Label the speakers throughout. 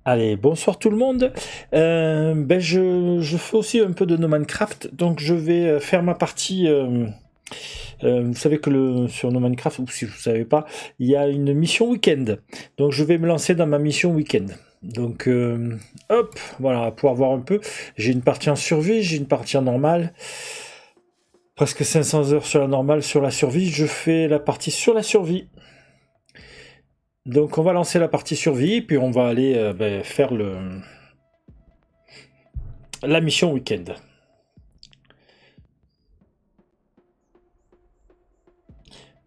Speaker 1: Allez, bonsoir tout le monde. Je fais aussi un peu de No Minecraft, donc je vais faire ma partie. Vous savez que sur No Minecraft, ou si vous ne savez pas, il y a une mission week-end. Donc je vais me lancer dans ma mission week-end. Donc hop, voilà, pour pouvoir voir un peu. J'ai une partie en survie, j'ai une partie en normale. Presque 500 heures sur la normale, sur la survie. Je fais la partie sur la survie. Donc on va lancer la partie survie, puis on va aller faire la mission week-end.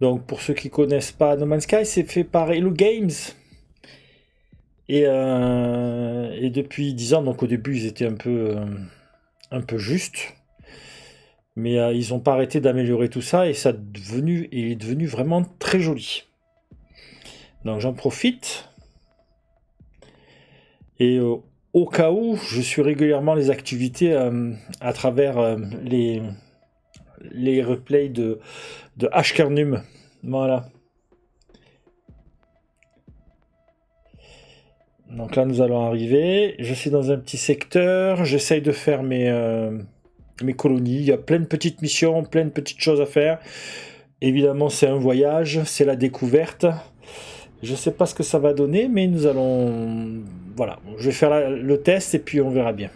Speaker 1: Donc pour ceux qui connaissent pas No Man's Sky, c'est fait par Hello Games. Et depuis 10 ans, donc au début ils étaient un peu justes. Mais ils n'ont pas arrêté d'améliorer tout ça et ça est devenu vraiment très joli. Donc j'en profite. Et au cas où, je suis régulièrement les activités à travers les replays de Ashkernum. Voilà. Donc là, nous allons arriver. Je suis dans un petit secteur. J'essaye de faire mes colonies. Il y a plein de petites missions, plein de petites choses à faire. Évidemment, c'est un voyage, c'est la découverte. Je ne sais pas ce que ça va donner, mais nous allons... Voilà, je vais faire le test et puis on verra bien.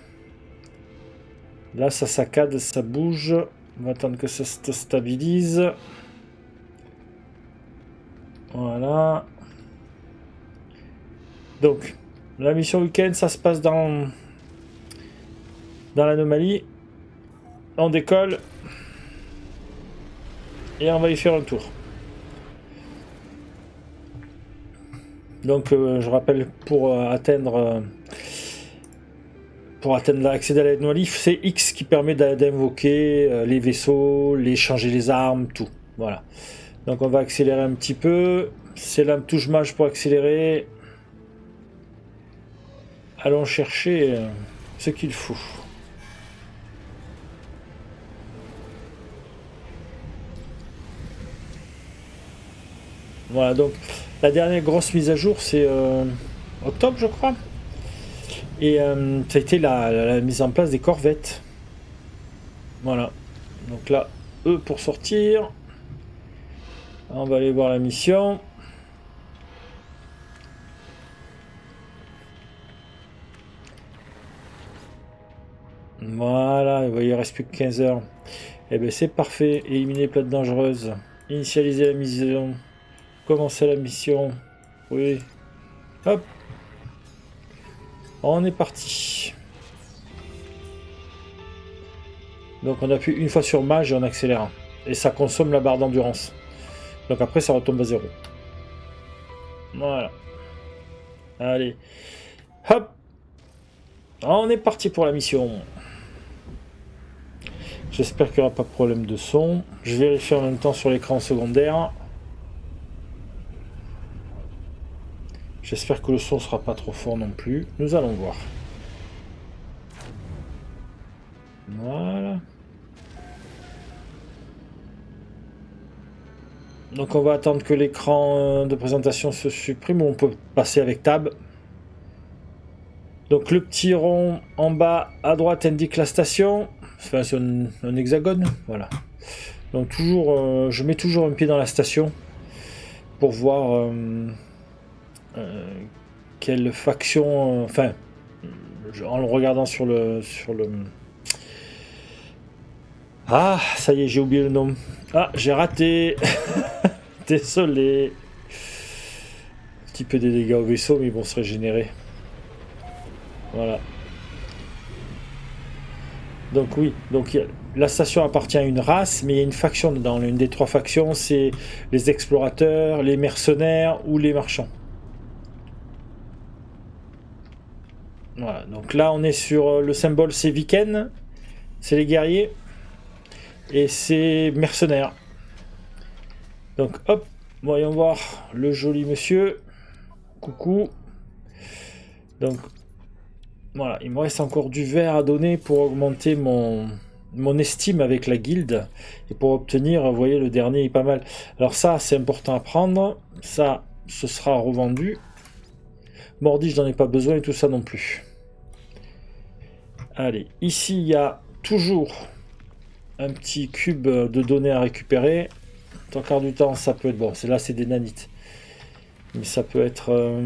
Speaker 1: Là, ça saccade, ça bouge. On va attendre que ça se stabilise. Voilà. Donc, la mission week-end, ça se passe dans l'anomalie. On décolle. Et on va y faire un tour. Donc, je rappelle, pour atteindre accéder à l'anomalie, c'est X qui permet d'invoquer les vaisseaux, changer les armes, tout. Voilà. Donc, on va accélérer un petit peu. C'est la touche mage pour accélérer. Allons chercher ce qu'il faut. Voilà, donc la dernière grosse mise à jour, c'est octobre, je crois. Et ça a été la mise en place des corvettes. Voilà. Donc là, eux pour sortir. On va aller voir la mission. Voilà, vous voyez, il reste plus que 15 heures. Et bien c'est parfait. Éliminer les plates dangereuses. Initialiser la mission. Commencer la mission. Oui. Hop. On est parti. Donc on appuie une fois sur mage et on accélère. Et ça consomme la barre d'endurance. Donc après ça retombe à 0. Voilà. Allez. Hop. On est parti pour la mission. J'espère qu'il n'y aura pas de problème de son. Je vérifie en même temps sur l'écran secondaire. J'espère que le son ne sera pas trop fort non plus. Nous allons voir. Voilà. Donc on va attendre que l'écran de présentation se supprime, ou on peut passer avec Tab. Donc le petit rond en bas à droite indique la station. Enfin, c'est un hexagone, voilà. Donc toujours, je mets toujours un pied dans la station pour voir quelle faction, enfin, en le regardant sur le... Ah, ça y est, j'ai oublié le nom. Ah, j'ai raté. Désolé. Un petit peu des dégâts au vaisseau, mais ils vont se régénérer. Voilà. Donc oui, donc la station appartient à une race, mais il y a une faction dedans. L'une des 3 factions, c'est les explorateurs, les mercenaires ou les marchands. Voilà, donc là on est sur le symbole, c'est Viken, c'est les guerriers, et c'est mercenaires. Donc hop, voyons voir le joli monsieur. Coucou. Donc voilà, il me reste encore du vert à donner pour augmenter mon estime avec la guilde. Et pour obtenir, vous voyez, le dernier est pas mal. Alors ça, c'est important à prendre. Ça, ce sera revendu. Mordi, je n'en ai pas besoin et tout ça non plus. Allez, ici il y a toujours un petit cube de données à récupérer. Trois quarts du temps, ça peut être bon. Là, c'est des nanites, mais ça peut être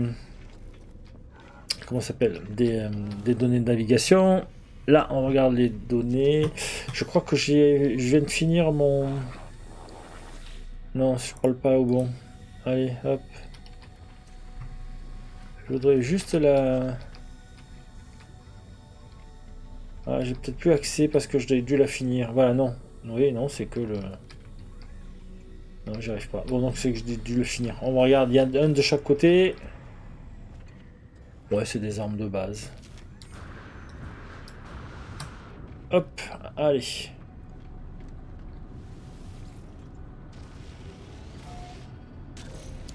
Speaker 1: comment ça s'appelle, des données de navigation. Là, on regarde les données. Je crois que je viens de finir mon. Non, je parle pas au bon. Allez, hop. Je voudrais juste la. Ah, j'ai peut-être plus accès parce que j'ai dû la finir. Voilà, non. Oui, non, c'est que le. Non, j'y arrive pas. Bon, donc c'est que j'ai dû le finir. On regarde, il y a un de chaque côté. Ouais, c'est des armes de base. Hop, allez.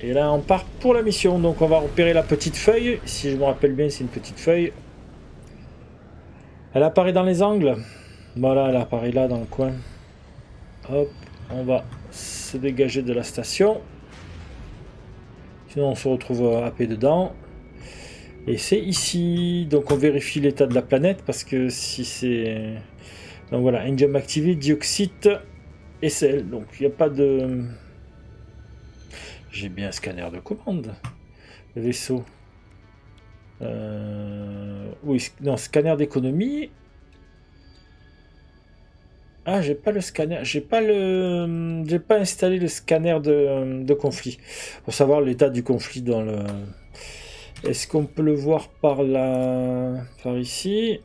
Speaker 1: Et là, on part pour la mission. Donc, on va repérer la petite feuille. Si je me rappelle bien, c'est une petite feuille. Elle apparaît dans les angles. Voilà, elle apparaît là, dans le coin. Hop, on va se dégager de la station. Sinon, on se retrouve happé dedans. Et c'est ici. Donc, on vérifie l'état de la planète. Parce que si c'est... Donc, voilà, engine activé, dioxyde, SL. Donc, il n'y a pas de... J'ai bien un scanner de commande. Vaisseau. Oui, non, scanner d'économie. Ah, j'ai pas le scanner. J'ai pas installé le scanner de conflit. Pour savoir l'état du conflit dans le. Est-ce qu'on peut le voir par là, par ici?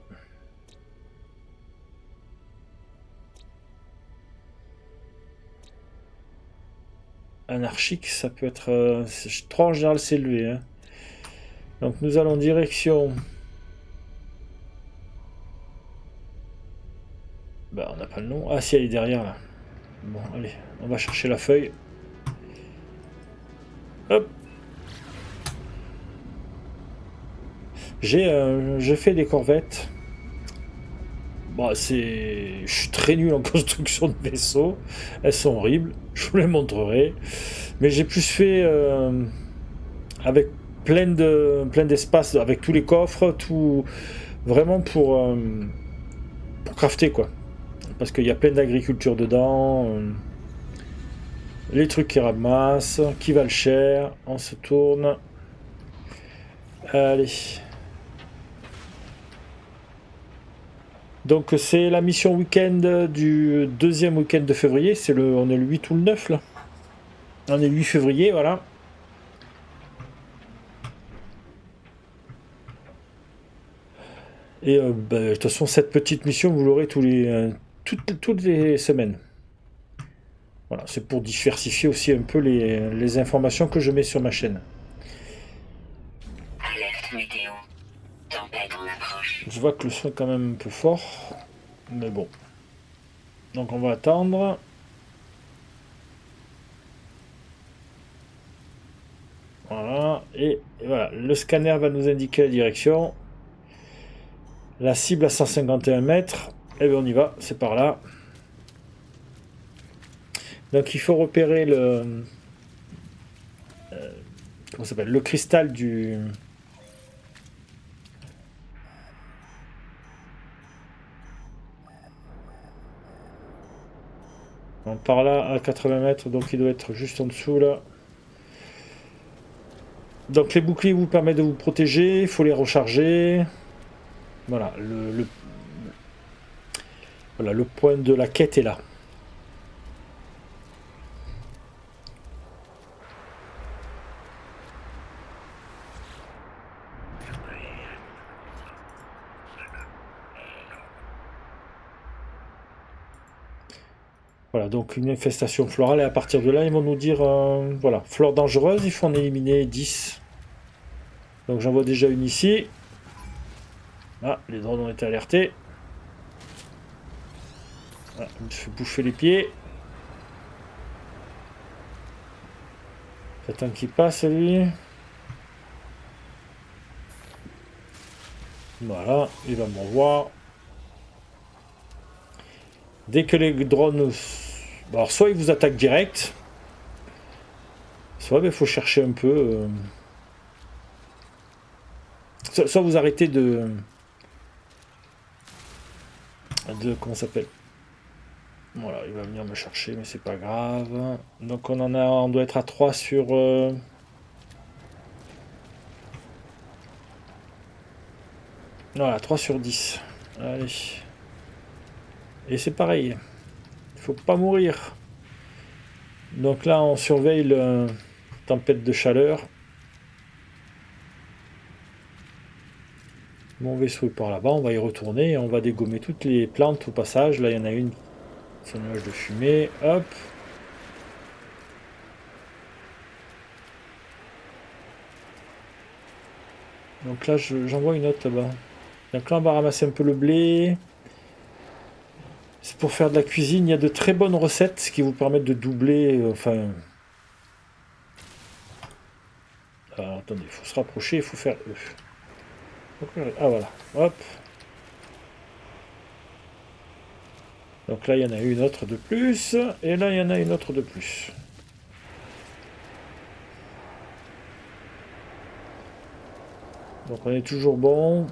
Speaker 1: Anarchique, ça peut être 3 en général, c'est élevé. Hein. Donc nous allons direction. Bah, on n'a pas le nom. Ah, si, elle est derrière là. Bon, allez, on va chercher la feuille. Hop. J'ai fait des corvettes. Bon, je suis très nul en construction de vaisseaux. Elles sont horribles. Je vous les montrerai. Mais j'ai plus fait avec plein d'espace, avec tous les coffres, tout vraiment pour crafter quoi. Parce qu'il y a plein d'agriculture dedans. Les trucs qui ramassent, qui valent cher. On se tourne. Allez. Donc c'est la mission week-end du deuxième week-end de février. On est le 8 ou le 9 là. On est le 8 février, voilà. Et de toute façon, cette petite mission, vous l'aurez toutes les semaines. Voilà, c'est pour diversifier aussi un peu les informations que je mets sur ma chaîne.
Speaker 2: Alerte météo. Tempête en approche.
Speaker 1: Je vois que le son est quand même un peu fort. Mais bon. Donc on va attendre. Voilà. Et voilà. Le scanner va nous indiquer la direction. La cible à 151 mètres. Et bien on y va. C'est par là. Donc il faut repérer le... comment ça s'appelle? Le cristal du... Donc, par là à 80 mètres, donc il doit être juste en dessous là. Donc les boucliers vous permettent de vous protéger, il faut les recharger. Voilà, voilà, le point de la quête est là. Voilà, donc une infestation florale, et à partir de là, ils vont nous dire, voilà, flore dangereuse, il faut en éliminer 10. Donc j'en vois déjà une ici. Ah, les drones ont été alertés. Ah, il me fait bouffer les pieds. J'attends qu'il passe, lui. Voilà, il va me revoir. Dès que les drones... Bon, alors, soit ils vous attaquent direct, soit il faut chercher un peu... soit vous arrêtez de comment ça s'appelle. Voilà, il va venir me chercher, mais c'est pas grave. Donc on doit être à 3 sur... Voilà, 3 sur 10. Allez. Et c'est pareil. Il faut pas mourir. Donc là, on surveille le tempête de chaleur. Mon vaisseau est par là-bas, on va y retourner et on va dégommer toutes les plantes au passage. Là, il y en a une, c'est un nuage de fumée. Hop. Donc là, j'en vois une autre là-bas. Donc là, on va ramasser un peu le blé. C'est pour faire de la cuisine. Il y a de très bonnes recettes qui vous permettent de doubler. Alors, attendez, il faut se rapprocher, il faut faire... Ah voilà, hop. Donc là, il y en a une autre de plus. Et là, il y en a une autre de plus. Donc on est toujours bon.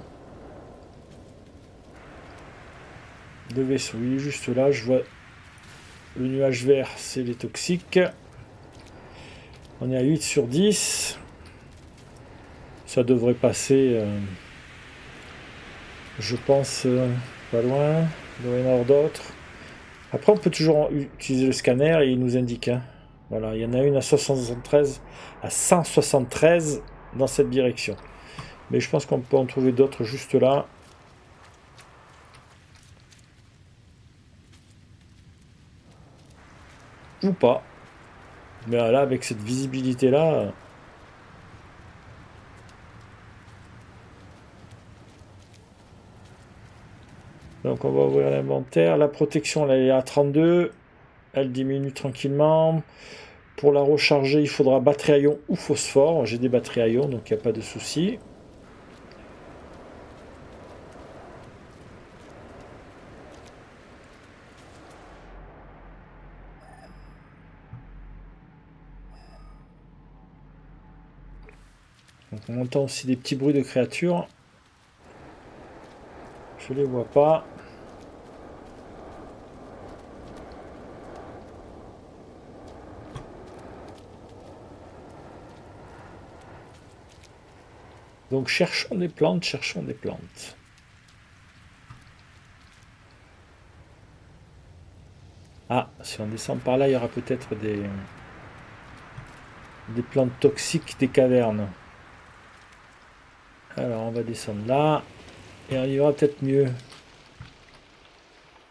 Speaker 1: Le vaisseau, il est juste là. Je vois le nuage vert, c'est les toxiques. On est à 8 sur 10. Ça devrait passer, je pense, pas loin. Il doit y en avoir d'autres. Après, on peut toujours utiliser le scanner et il nous indique. Hein. Voilà, il y en a une à 173 dans cette direction. Mais je pense qu'on peut en trouver d'autres juste là. Ou pas. Mais là, avec cette visibilité-là... Donc on va ouvrir l'inventaire. La protection, là, elle est à 32. Elle diminue tranquillement. Pour la recharger, il faudra batterie à ion ou phosphore. J'ai des batteries à ion, donc il n'y a pas de souci. Donc on entend aussi des petits bruits de créatures. Je les vois pas. Donc cherchons des plantes, cherchons des plantes. Ah, si on descend par là, il y aura peut-être des plantes toxiques des cavernes. Alors on va descendre là. Et on y va peut-être mieux.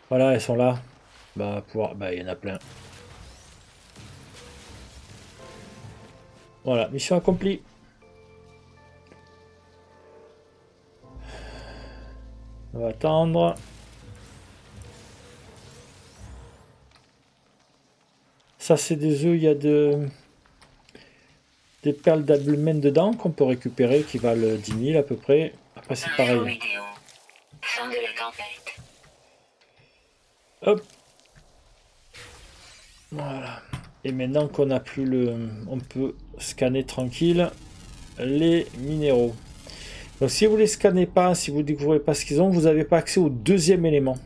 Speaker 1: Voilà, elles sont là. Bah, il y en a plein. Voilà, mission accomplie. On va attendre. Ça, c'est des œufs, il y a des perles d'ablumen dedans qu'on peut récupérer qui valent 10 000 à peu près. Après, c'est pareil.
Speaker 2: Météo. Fin de la tempête.
Speaker 1: Hop. Voilà. Et maintenant qu'on n'a plus on peut scanner tranquille les minéraux. Donc si vous les scannez pas, si vous ne découvrez pas ce qu'ils ont, vous n'avez pas accès au deuxième élément.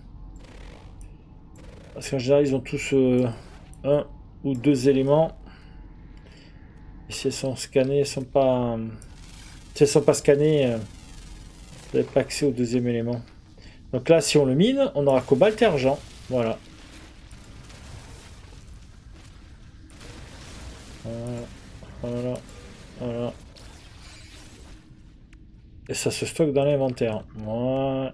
Speaker 1: Parce qu'en général, ils ont tous un ou deux éléments. Et si elles sont scannées, elles sont pas... Si elles sont pas scannées, vous n'avez pas accès au deuxième élément. Donc là, si on le mine, on aura cobalt et argent. Voilà. Voilà. Voilà. Et ça se stocke dans l'inventaire. Voilà.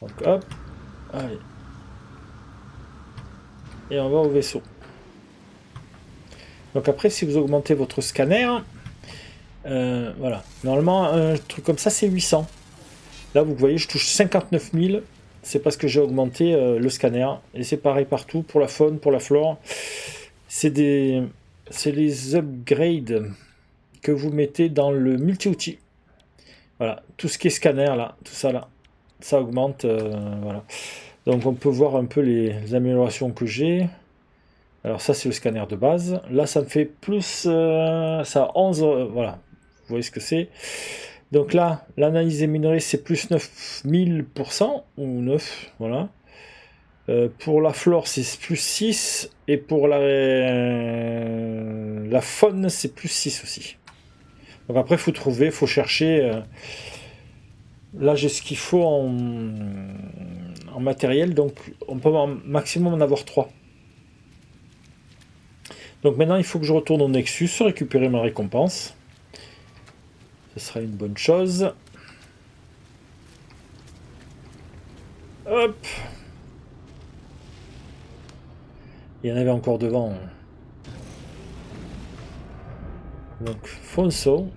Speaker 1: Donc hop. Allez. Et on va au vaisseau. Donc après, si vous augmentez votre scanner, voilà. Normalement, un truc comme ça, c'est 800. Là, vous voyez, je touche 59 000. C'est parce que j'ai augmenté le scanner. Et c'est pareil partout, pour la faune, pour la flore. C'est les upgrades que vous mettez dans le multi-outil. Voilà, tout ce qui est scanner, là, tout ça, là, ça augmente. Voilà. Donc on peut voir un peu les améliorations que j'ai. Alors ça c'est le scanner de base. Là ça me fait plus... ça a 11... voilà. Vous voyez ce que c'est. Donc là, l'analyse des minerais c'est plus 9000%. Ou 9, voilà. Pour la flore c'est plus 6. Et pour la faune c'est plus 6 aussi. Donc après il faut trouver, il faut chercher... Là j'ai ce qu'il faut en matériel. Donc on peut maximum en avoir 3. Donc maintenant il faut que je retourne au Nexus, récupérer ma récompense. Ce sera une bonne chose. Hop. Il y en avait encore devant. Donc Fonso.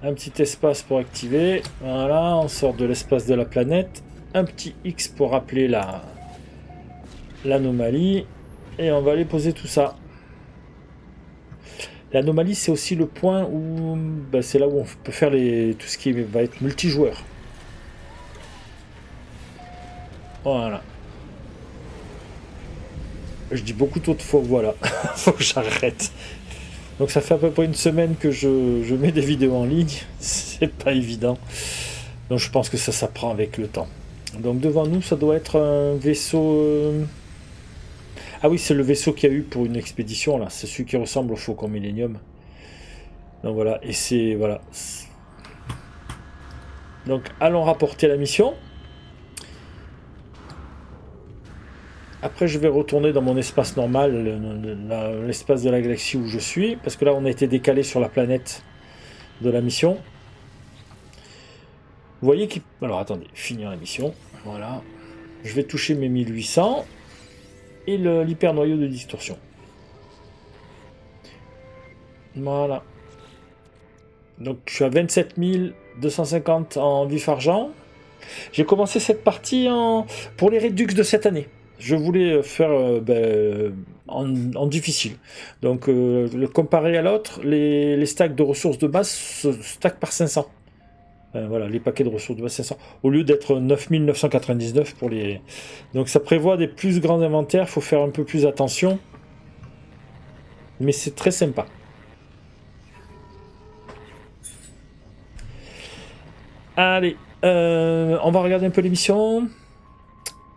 Speaker 1: Un petit espace pour activer. Voilà, on sort de l'espace de la planète. Un petit X pour rappeler l'anomalie. Et on va aller poser tout ça. L'anomalie, c'est aussi le point où... c'est là où on peut faire tout ce qui va être multijoueur. Voilà. Je dis beaucoup trop de fois, voilà. Faut que j'arrête. Donc ça fait à peu près une semaine que je mets des vidéos en ligne. C'est pas évident. Donc je pense que ça s'apprend avec le temps. Donc devant nous, ça doit être un vaisseau... Ah oui, c'est le vaisseau qu'il y a eu pour une expédition, là. C'est celui qui ressemble au Faucon Millennium. Donc voilà, et c'est... Voilà. Donc allons rapporter la mission. Après, je vais retourner dans mon espace normal, l'espace de la galaxie où je suis, parce que là, on a été décalé sur la planète de la mission. Vous voyez qu'il... Alors, attendez, finir la mission. Voilà. Je vais toucher mes 1800 et l'hyper-noyau de distorsion. Voilà. Donc, je suis à 27 250 en vif argent. J'ai commencé cette partie pour les Redux de cette année. Je voulais faire en difficile. Donc, comparé à l'autre, les stacks de ressources de base se stackent par 500. Voilà, les paquets de ressources de base 500. Au lieu d'être 9999 pour les... Donc, ça prévoit des plus grands inventaires. Il faut faire un peu plus attention. Mais c'est très sympa. Allez, on va regarder un peu l'émission.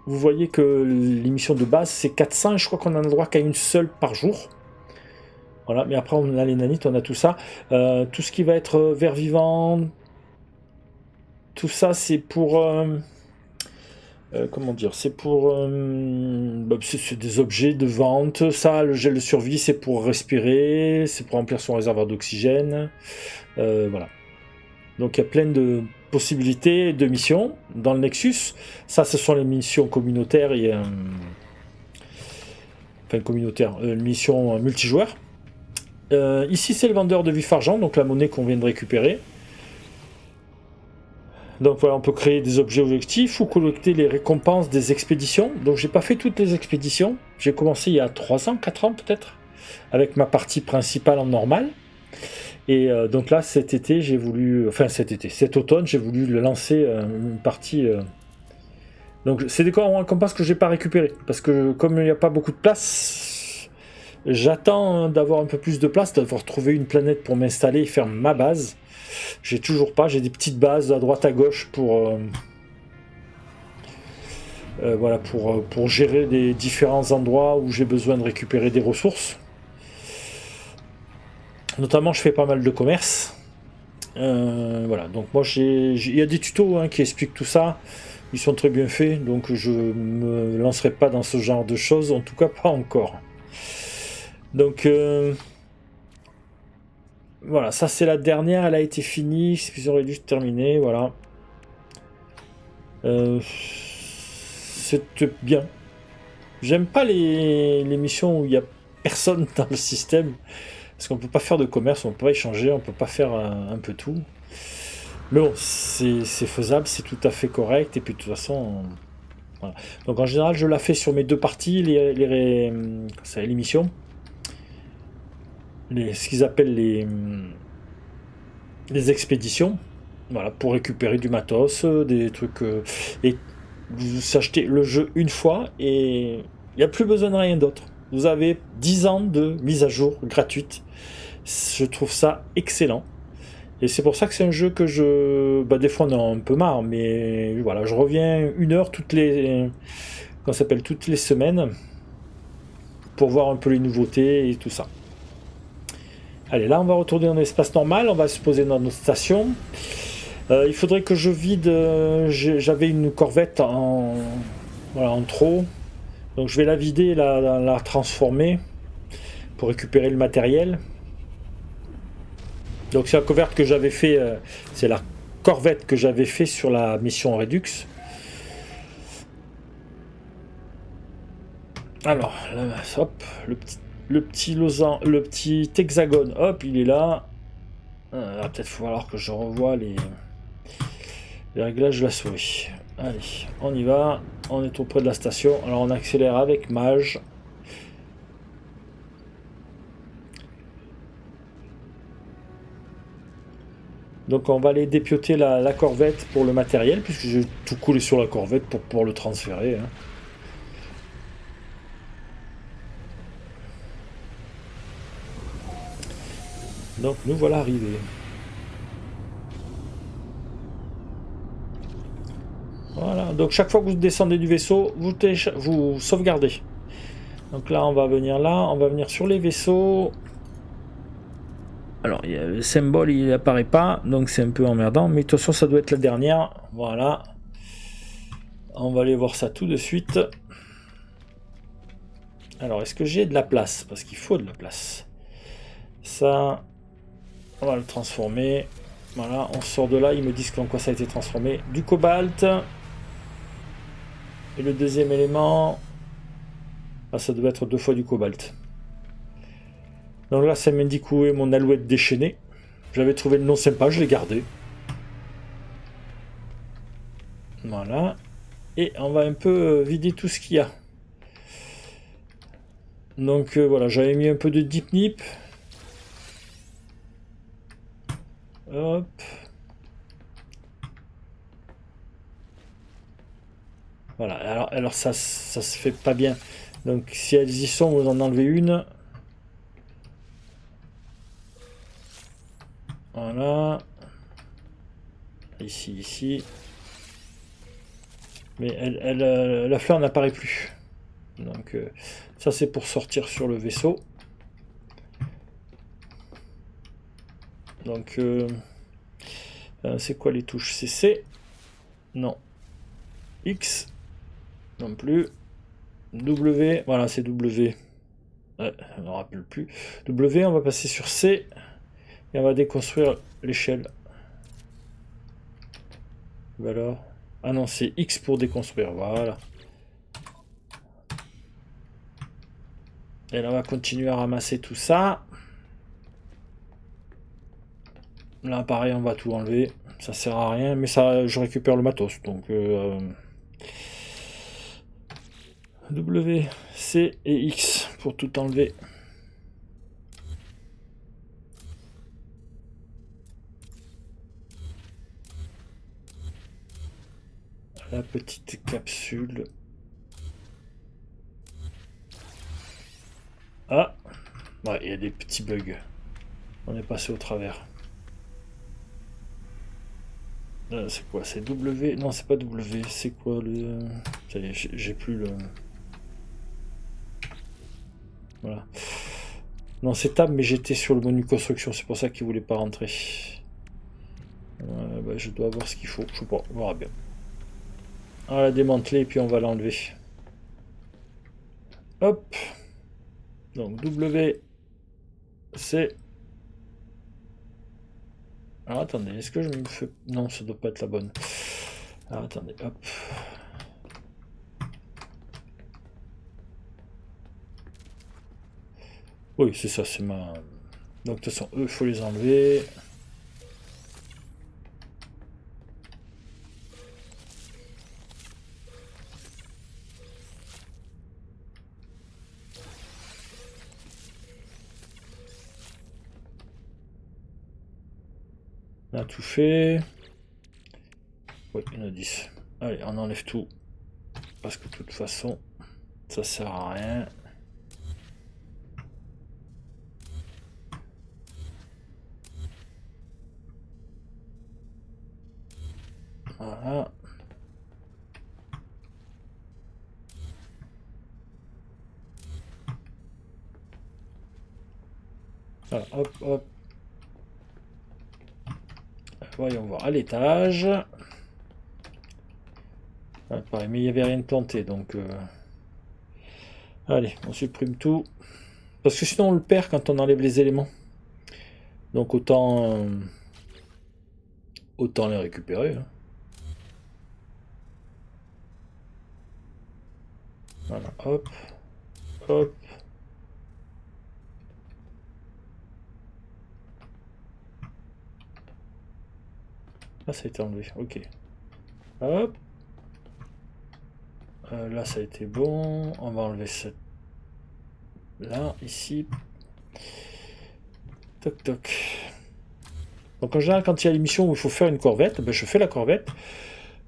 Speaker 1: Vous voyez que l'émission de base c'est 400 et je crois qu'on a le droit qu'à une seule par jour. Voilà, mais après on a les nanites, on a tout ça. Tout ce qui va être vert vivant, tout ça c'est pour... comment dire, c'est pour... c'est des objets de vente. Ça, le gel de survie, c'est pour respirer, c'est pour remplir son réservoir d'oxygène. Voilà. Donc il y a plein de possibilités de missions dans le Nexus. Ça, ce sont les missions communautaires et missions multijoueurs. Ici, c'est le vendeur de vif argent, donc la monnaie qu'on vient de récupérer. Donc voilà, on peut créer des objets objectifs ou collecter les récompenses des expéditions. Donc j'ai pas fait toutes les expéditions. J'ai commencé il y a 3 ans, 4 ans peut-être, avec ma partie principale en normal. Et donc là, cet automne, j'ai voulu lancer une partie. Donc c'est des récompenses que j'ai pas récupérées parce que comme il n'y a pas beaucoup de place, j'attends d'avoir un peu plus de place, d'avoir trouvé une planète pour m'installer et faire ma base. J'ai toujours pas. J'ai des petites bases à droite à gauche pour voilà pour gérer des différents endroits où j'ai besoin de récupérer des ressources. Notamment, je fais pas mal de commerce. Voilà, donc moi, il y a des tutos qui expliquent tout ça. Ils sont très bien faits, donc je me lancerai pas dans ce genre de choses, en tout cas pas encore. Donc, voilà, ça c'est la dernière, elle a été finie, ils auraient dû terminer, voilà. C'est bien. J'aime pas les missions où il y a personne dans le système. Parce qu'on peut pas faire de commerce, on peut pas échanger, on peut pas faire un peu tout. Mais bon, c'est faisable, c'est tout à fait correct. Et puis de toute façon, voilà. Donc en général, je la fais sur mes 2 parties, les missions. Ce qu'ils appellent les expéditions. Voilà, pour récupérer du matos, des trucs. Et vous achetez le jeu une fois et il n'y a plus besoin de rien d'autre. Vous avez 10 ans de mise à jour gratuite. Je trouve ça excellent. Et c'est pour ça que c'est un jeu que des fois on en a un peu marre, mais voilà, je reviens 1 heure toutes les semaines pour voir un peu les nouveautés et tout ça. Allez, là on va retourner dans l'espace normal, on va se poser dans notre station. Il faudrait que je vide. J'avais une corvette en trop. Donc je vais la vider et la transformer pour récupérer le matériel. Donc c'est la corvette que j'avais fait. C'est la corvette que j'avais fait sur la mission Redux. Alors, là, hop, le petit hexagone, hop, il est là. Il va peut-être falloir que je revoie les réglages de la souris. Allez, on y va. On est auprès de la station. Alors on accélère avec Mage. Donc on va aller dépioter la corvette pour le matériel, puisque j'ai tout coulé sur la corvette pour pouvoir le transférer. Hein. Donc nous voilà arrivés. Voilà, donc chaque fois que vous descendez du vaisseau, vous sauvegardez. Donc là on va venir sur les vaisseaux. Alors le symbole il apparaît pas, donc c'est un peu emmerdant, mais de toute façon ça doit être la dernière. Voilà. On va aller voir ça tout de suite. Alors est-ce que j'ai de la place? Parce qu'il faut de la place. Ça, on va le transformer. Voilà, on sort de là, ils me disent en quoi ça a été transformé. Du cobalt. Et le deuxième élément, ça devait être 2 fois du cobalt. Donc là, ça m'indique où est mon alouette déchaînée. J'avais trouvé le nom sympa, je l'ai gardé. Voilà. Et on va un peu vider tout ce qu'il y a. Donc voilà, j'avais mis un peu de Deep Nip. Hop. Voilà, alors ça se fait pas bien. Donc si elles y sont, vous en enlevez une. Voilà. Ici. Mais la fleur n'apparaît plus. Donc ça c'est pour sortir sur le vaisseau. Donc c'est quoi les touches? C'est C? Non. X? Non plus. W, voilà c'est W. Ouais, je ne me rappelle plus. W, on va passer sur C. Et on va déconstruire l'échelle. Alors. Ah non, c'est X pour déconstruire, voilà. Et là on va continuer à ramasser tout ça. Là pareil on va tout enlever. Ça sert à rien, mais ça je récupère le matos. Donc W, C et X pour tout enlever. La petite capsule. Ah, ouais, il y a des petits bugs. On est passé au travers. C'est quoi? C'est W? Non, c'est pas W. C'est quoi le... Ça y est, j'ai plus le... Voilà. Non, c'est Tab, mais j'étais sur le menu construction. C'est pour ça qu'il voulait pas rentrer. Je dois avoir ce qu'il faut. Je sais pas, on verra bien. On va la démanteler et puis on va l'enlever. Hop. Donc W, C. Alors attendez, est-ce que je me fais... Non, ça doit pas être la bonne. Alors attendez, hop. Oui, c'est ça, c'est ma... Donc de toute façon, eux, il faut les enlever. On a tout fait. Oui, il y en a 10. Allez, on enlève tout. parce que de toute façon, ça sert à rien. Voilà. Voilà, hop, hop. Voyons voir à l'étage. Ah, pareil, mais il n'y avait rien de planté, donc... Allez, on supprime tout. Parce que sinon on le perd quand on enlève les éléments. Donc autant les récupérer. Hein. Voilà, hop, hop. Là, ça a été enlevé, ok. Hop. Là, ça a été bon. On va enlever cette... Là, ici. Toc, toc. Donc en général, quand il y a l'émission où il faut faire une corvette, ben, je fais la corvette.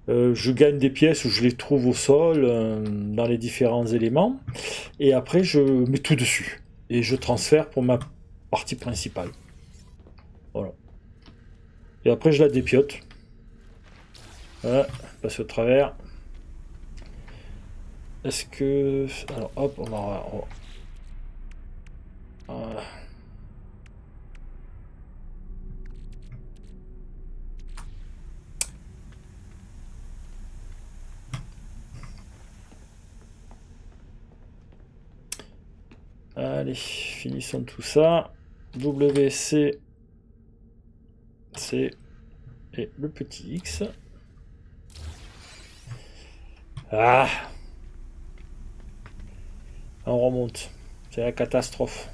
Speaker 1: Je gagne des pièces où je les trouve au sol, dans les différents éléments. Et après, je mets tout dessus. Et je transfère pour ma partie principale. Voilà. Et après, je la dépiote. Voilà, passe au travers. Est-ce que... Alors, hop, on va... Voilà. Allez, finissons tout ça. WC, C et le petit X. Ah! On remonte. C'est la catastrophe.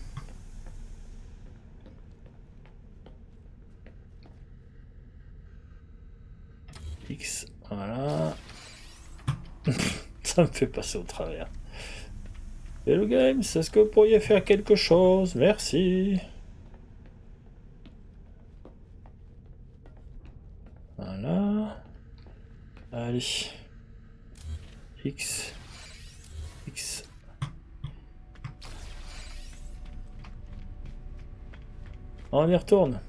Speaker 1: X, voilà. Ça me fait passer au travers. Hello Games, est-ce que vous pourriez faire quelque chose? Merci. Voilà. Allez. X. X. On y retourne.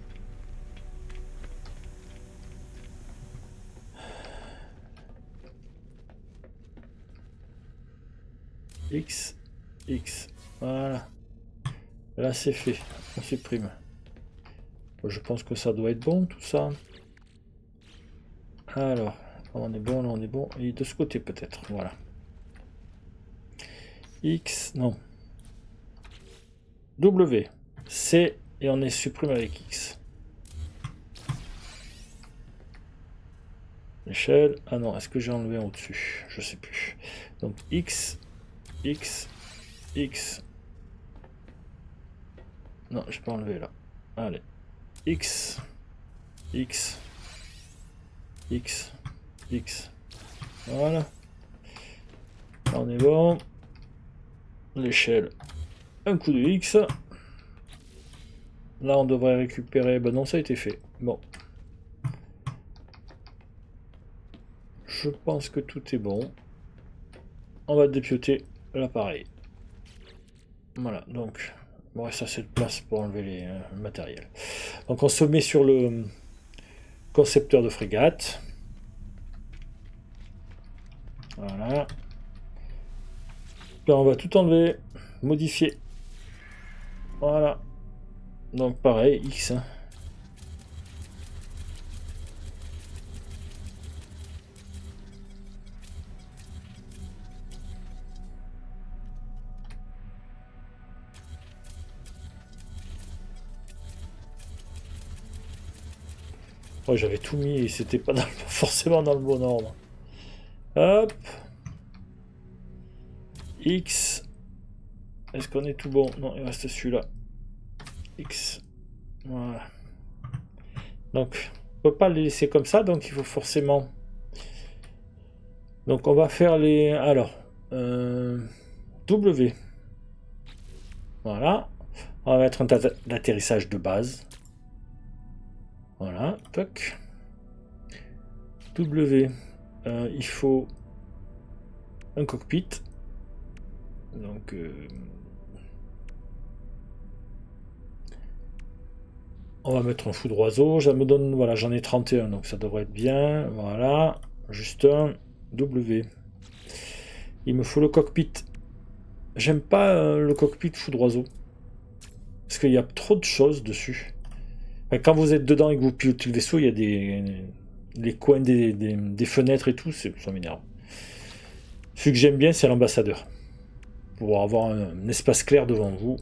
Speaker 1: X. X. Voilà. Là, c'est fait. On supprime. Je pense que ça doit être bon, tout ça. Alors, on est bon, là, on est bon. Et de ce côté, peut-être. Voilà. X, non. W. C, et on est supprime avec X. L'échelle. Ah non, est-ce que j'ai enlevé en au-dessus? Je sais plus. Donc X, X, X. Non, j'ai pas enlevé là. Allez. X, X, X, X. Voilà. Là, on est bon. L'échelle. Un coup de X. Là, on devrait récupérer... Ben non, ça a été fait. Bon. Je pense que tout est bon. On va dépioter l'appareil. Voilà, donc... Bon, il reste assez de place pour enlever les matériels. Donc on se met sur le concepteur de frégate. Voilà. Là, on va tout enlever, modifier. Voilà. Donc pareil, X. Hein. Ouais, j'avais tout mis et c'était pas forcément dans le bon ordre. Hop. X. Est-ce qu'on est tout bon? Non, il reste celui-là. X. Voilà. Donc, on peut pas les laisser comme ça, donc il faut forcément... Donc on va faire les... Alors, W. Voilà. On va mettre un d'atterrissage de base. Voilà, toc. W. Il faut un cockpit. Donc on va mettre un fou d'oiseau. Ça me donne, voilà, j'en ai 31, donc ça devrait être bien. Voilà, juste un W. Il me faut le cockpit. J'aime pas le cockpit fou d'oiseau. Parce qu'il y a trop de choses dessus. Enfin, quand vous êtes dedans et que vous pilotez le vaisseau, il y a les coins des fenêtres et tout, ça m'énerve. Celui que j'aime bien, c'est l'ambassadeur. Pour avoir un espace clair devant vous.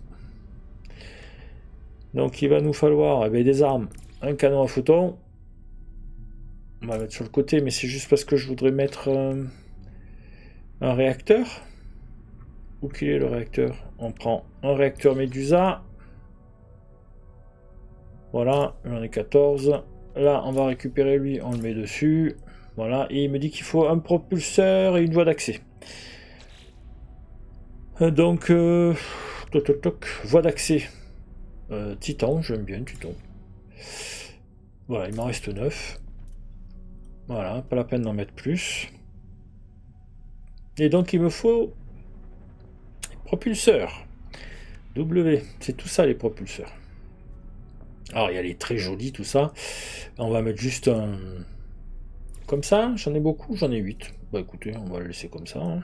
Speaker 1: Donc il va nous falloir des armes, un canon à photon. On va mettre sur le côté, mais c'est juste parce que je voudrais mettre un réacteur. Où qu'il est le réacteur? On prend un réacteur Medusa. Voilà, j'en ai 14. Là, on va récupérer lui, on le met dessus. Voilà, et il me dit qu'il faut un propulseur et une voie d'accès. Donc, voie d'accès. Titan, j'aime bien Titan. Voilà, il m'en reste 9. Voilà, pas la peine d'en mettre plus. Et donc, il me faut propulseur. W, c'est tout ça les propulseurs. Alors, il y a les très jolis, tout ça. On va mettre juste un... Comme ça, j'en ai beaucoup, j'en ai 8. Bah écoutez, on va le laisser comme ça. Hein.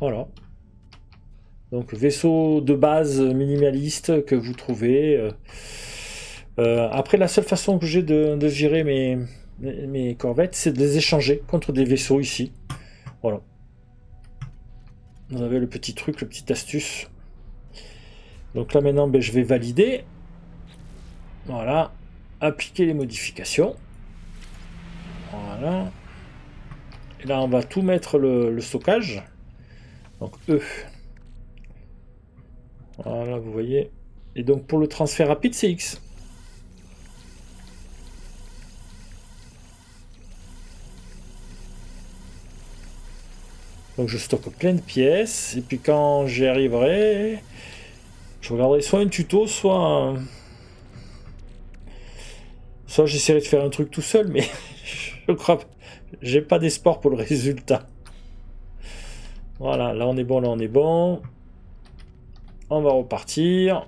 Speaker 1: Voilà. Donc, vaisseau de base minimaliste que vous trouvez. Après, la seule façon que j'ai de gérer mes corvettes, c'est de les échanger contre des vaisseaux ici. Voilà. Vous avez le petit truc, le petit astuce. Donc là maintenant, je vais valider. Voilà. Appliquer les modifications. Voilà. Et là, on va tout mettre le stockage. Donc E. Voilà, vous voyez. Et donc pour le transfert rapide, c'est X. Donc je stocke plein de pièces. Et puis quand j'y arriverai, je regarderai soit un tuto, soit j'essaierai de faire un truc tout seul, mais je crois que j'ai pas d'espoir pour le résultat. Voilà, là on est bon, là on est bon. On va repartir.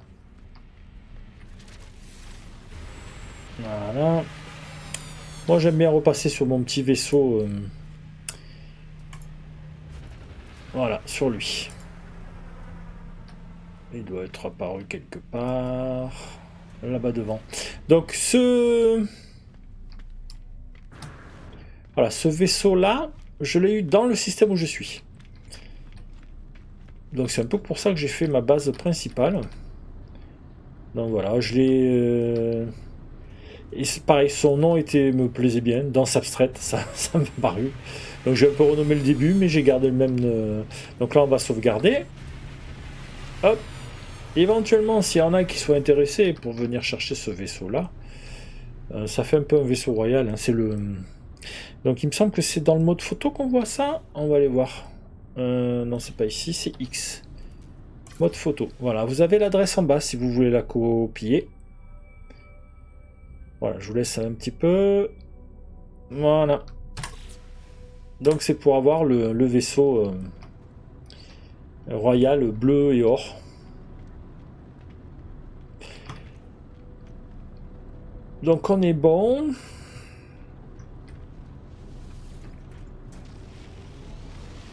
Speaker 1: Voilà. Moi j'aime bien repasser sur mon petit vaisseau. Voilà, sur lui. Il doit être apparu quelque part. Là-bas devant. Donc voilà, ce vaisseau-là, je l'ai eu dans le système où je suis. Donc c'est un peu pour ça que j'ai fait ma base principale. Donc voilà, je l'ai... Et pareil, son nom me plaisait bien, dans Substrate, ça m'a paru. Donc j'ai un peu renommé le début, mais j'ai gardé le même... Donc là, on va sauvegarder. Hop. Éventuellement, s'il y en a qui soient intéressés pour venir chercher ce vaisseau-là, ça fait un peu un vaisseau royal. Hein, c'est le... Donc il me semble que c'est dans le mode photo qu'on voit ça. On va aller voir. Non, c'est pas ici, c'est X. Mode photo. Voilà, vous avez l'adresse en bas si vous voulez la copier. Voilà, je vous laisse un petit peu. Voilà. Donc c'est pour avoir le vaisseau royal bleu et or. Donc on est bon.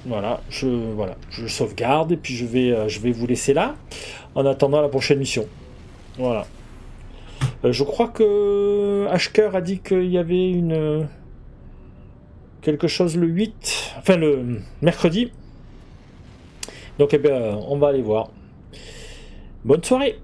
Speaker 1: Voilà, je sauvegarde et puis je vais vous laisser là en attendant la prochaine mission. Voilà. Je crois que Ashker a dit qu'il y avait quelque chose le 8, enfin le mercredi. Donc on va aller voir. Bonne soirée.